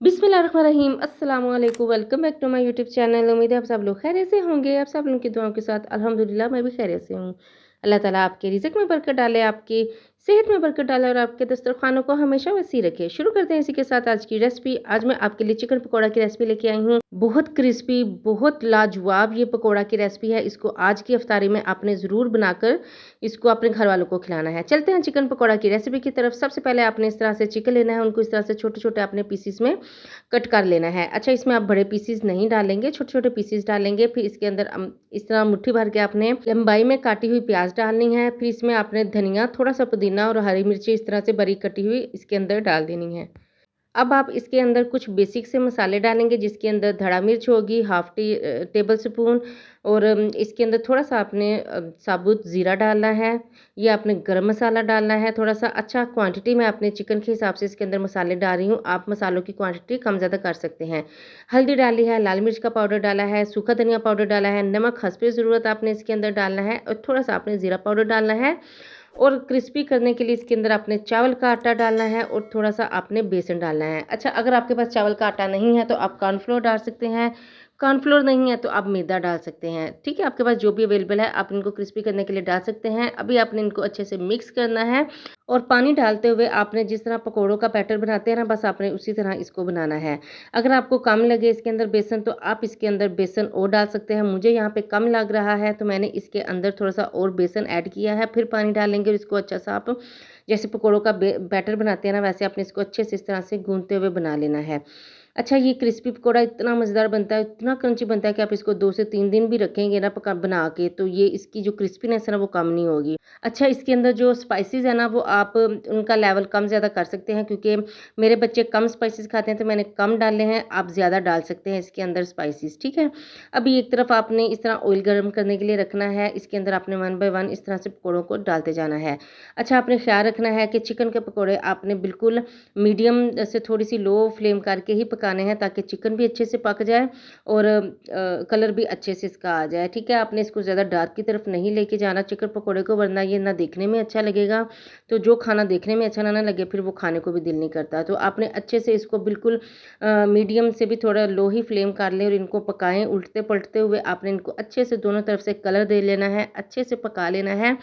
बिस्मिल्लाहिर्रहमानिर्रहीम अस्सलाम वालेकुम welcome back to my YouTube channel. उम्मीद है आप सब लोग खैरियत से होंगे। आप सब लोगों की दुआओं के साथ अल्हम्दुलिल्लाह मैं भी खैरियत से हूँ। अल्लाह ताला आपके रिज़्क में बरकत डाले, आपकी सेहत में बरकत डाले और आपके दस्तरखानों को हमेशा वसी रखे। शुरू करते हैं इसी के साथ आज की रेसिपी। आज मैं आपके लिए चिकन पकौड़ा की रेसिपी लेके आई हूँ। बहुत क्रिस्पी, बहुत लाजवाब ये पकौड़ा की रेसिपी है। इसको आज की इफ्तारी में आपने ज़रूर बनाकर इसको अपने घर वालों को खिलाना है। चलते हैं चिकन पकौड़ा की रेसिपी की तरफ। सबसे पहले आपने इस तरह से चिकन लेना है, उनको इस तरह से छोटे-छोटे अपने पीसेस में कट कर लेना है। अच्छा, इसमें आप बड़े पीसेस नहीं डालेंगे, छोटे-छोटे पीसेस डालेंगे। फिर इसके अंदर इस तरह मुट्ठी भर के आपने लंबाई में काटी हुई प्याज डालनी है। फिर इसमें आपने धनिया, थोड़ा-सा पुदीना और हरी मिर्ची इस तरह से बारीक कटी हुई इसके अंदर डाल देनी है। अब आप इसके अंदर कुछ बेसिक से मसाले डालेंगे, जिसके अंदर धड़ा मिर्च होगी, टेबल स्पून और इसके अंदर थोड़ा-सा आपने साबुत ज़ीरा डालना है। ये आपने गरम मसाला डालना है थोड़ा-सा। अच्छा, क्वांटिटी में आपने चिकन के हिसाब से इसके अंदर मसाले डाल रही हूँ। आप मसालों की क्वांटिटी कम-ज़्यादा कर सकते हैं। हल्दी डाली है, लाल मिर्च का पाउडर डाला है, सूखा धनिया पाउडर डाला है, नमक हस्बे ज़रूरत आपने इसके अंदर डालना है और थोड़ा-सा आपने ज़ीरा पाउडर डालना है। और क्रिस्पी करने के लिए इसके अंदर आपने चावल का आटा डालना है और थोड़ा-सा आपने बेसन डालना है। अच्छा, अगर आपके पास चावल का आटा नहीं है तो आप कॉर्नफ्लोर डाल सकते हैं, कॉर्नफ्लोर नहीं है तो आप मैदा डाल सकते हैं। ठीक है, आपके पास जो भी अवेलेबल है आप इनको क्रिस्पी करने के लिए डाल सकते हैं। अभी आपने इनको अच्छे से मिक्स करना है और पानी डालते हुए आपने जिस तरह पकौड़ों का बैटर बनाते हैं ना, बस आपने उसी तरह इसको बनाना है। अगर आपको कम लगे इसके अंदर बेसन तो आप इसके अंदर बेसन और डाल सकते हैं। मुझे यहाँ पे कम लग रहा है तो मैंने इसके अंदर थोड़ा-सा और बेसन ऐड किया है। फिर पानी डालेंगे और इसको अच्छा सा आप जैसे पकौड़ों का बैटर बनाते हैं ना, वैसे आपने इसको अच्छे से इस तरह से गूँथते हुए बना लेना है। अच्छा, ये क्रिस्पी पकौड़ा इतना मज़ेदार बनता है, इतना क्रंची बनता है कि आप इसको 2 से 3 दिन भी रखेंगे ना पका बना के, तो ये इसकी जो क्रिस्पीनेस है ना वो कम नहीं होगी। अच्छा, इसके अंदर जो स्पाइसेस है ना वो आप उनका लेवल कम ज़्यादा कर सकते हैं, क्योंकि मेरे बच्चे कम स्पाइसेस खाते हैं तो मैंने कम डाले हैं। आप ज़्यादा डाल सकते हैं इसके अंदर स्पाइसेस, ठीक है। अभी एक तरफ आपने इस तरह ऑयल गर्म करने के लिए रखना है। इसके अंदर आपने 1 बाय 1 इस तरह से पकौड़ों को डालते जाना है। अच्छा, आपने ख्याल रखना है कि चिकन के पकौड़े आपने बिल्कुल मीडियम से थोड़ी सी लो फ्लेम करके ही पकाने हैं, ताकि चिकन भी अच्छे से पक जाए और कलर भी अच्छे से इसका आ जाए। ठीक है, आपने इसको ज़्यादा डार्क की तरफ नहीं लेके जाना चिकन पकौड़े को, वरना ये ना देखने में अच्छा लगेगा। तो जो खाना देखने में अच्छा ना लगे फिर वो खाने को भी दिल नहीं करता। तो आपने अच्छे से इसको बिल्कुल मीडियम से भी थोड़ा लो ही फ्लेम कर लें और इनको पकाएं। उल्टते पलटते हुए आपने इनको अच्छे से दोनों तरफ से कलर दे लेना है, अच्छे से पका लेना है।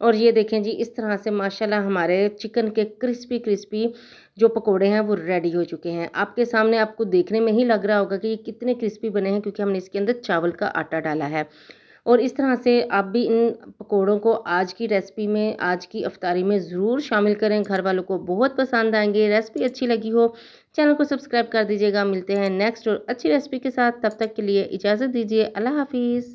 और ये देखें जी, इस तरह से माशाल्लाह हमारे चिकन के क्रिस्पी क्रिस्पी जो पकोड़े हैं वो रेडी हो चुके हैं। आपके सामने आपको देखने में ही लग रहा होगा कि ये कितने क्रिस्पी बने हैं, क्योंकि हमने इसके अंदर चावल का आटा डाला है। और इस तरह से आप भी इन पकोड़ों को आज की रेसिपी में, आज की इफ्तारी में ज़रूर शामिल करें। घर वालों को बहुत पसंद आएँगे। रेसिपी अच्छी लगी हो, चैनल को सब्सक्राइब कर दीजिएगा। मिलते हैं नेक्स्ट और अच्छी रेसिपी के साथ। तब तक के लिए इजाज़त दीजिए। अल्लाह हाफ़िज़।